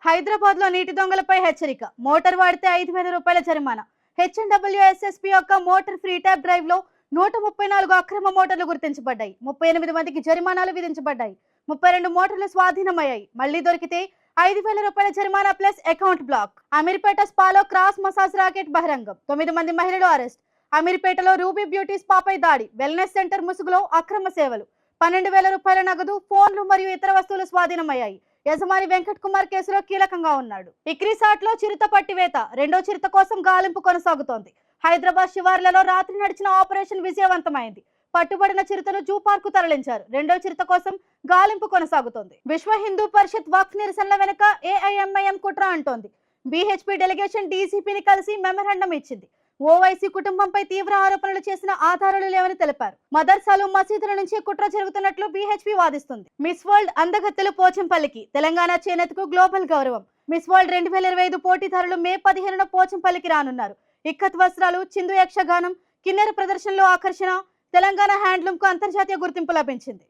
హైదరాబాద్ లో నీటి దొంగలపై హెచ్చరిక. మోటార్ వాడితే 5,000 రూపాయల జరిమానా. హెచ్ఎండ్డబ్ల్యూ ఎస్ఎస్పీ యొక్క మోటార్ ఫ్రీ ట్యాబ్ డ్రైవ్ లో 134 అక్రమ మోటార్లు గుర్తించబడ్డాయి. 38 మందికి జరిమానాలు విధించబడ్డాయి. 32 మోటార్లు స్వాధీనమయ్యాయి. మళ్లీ దొరికితే 5,000 రూపాయల జరిమానా ప్లస్ అకౌంట్ బ్లాక్. అమీర్పేట స్పాలో క్రాస్ మసాజ్ రాకెట్ బహిరంగం. 9 మంది మహిళలు అరెస్ట్. అమీర్పేటలో రూబీ బ్యూటీ స్పాపై దాడి. వెల్నెస్ సెంటర్ ముసుగులో అక్రమ సేవలు. 12,000 రూపాయల నగదు, ఫోన్లు మరియు ఇతర వస్తువులు స్వాధీనమయ్యాయి. యజమాని వెంకట్ కుమార్ కేసులో కీలకంగా ఉన్నాడు. ఇక్రీసాట్ లో చిరుత పట్టివేత. రెండో చిరుత కోసం గాలింపు కొనసాగుతోంది. హైదరాబాద్ శివార్లలో రాత్రి నడిచిన ఆపరేషన్ విజయవంతమైంది. పట్టుబడిన చిరుతను జూ పార్కు తరలించారు. రెండో చిరుత కోసం గాలింపు కొనసాగుతోంది. విశ్వ హిందూ పరిషత్ వక్ఫ్ నిరసనల వెనుక ఏఐఎంఐఎం కుట్ర అంటోంది. బీహెచ్పీ డెలిగేషన్ డీసీపీని కలిసి మెమరాండం ఇచ్చింది. ఓవైసీ కుటుంబంపై తీవ్ర ఆరోపణలు చేసిన ఆధారాలు లేవని తెలిపారు. మదర్సాలు, మసీదుల నుంచి కుట్ర జరుగుతున్నట్లు బీహెచ్పీ వాదిస్తుంది. మిస్ వరల్డ్ అందగత్తెలు పోచంపల్లికి. తెలంగాణ చేనేతకు గ్లోబల్ గౌరవం. మిస్ వరల్డ్ 2025 పోటీదారులు మే 15న పోచంపల్లికి రానున్నారు. ఇక్కత్ వస్త్రాలు, చిందు యక్షగానం, కిన్నెర ప్రదర్శనలో ఆకర్షణ. తెలంగాణ హ్యాండ్లూమ్ కు అంతర్జాతీయ గుర్తింపు లభించింది.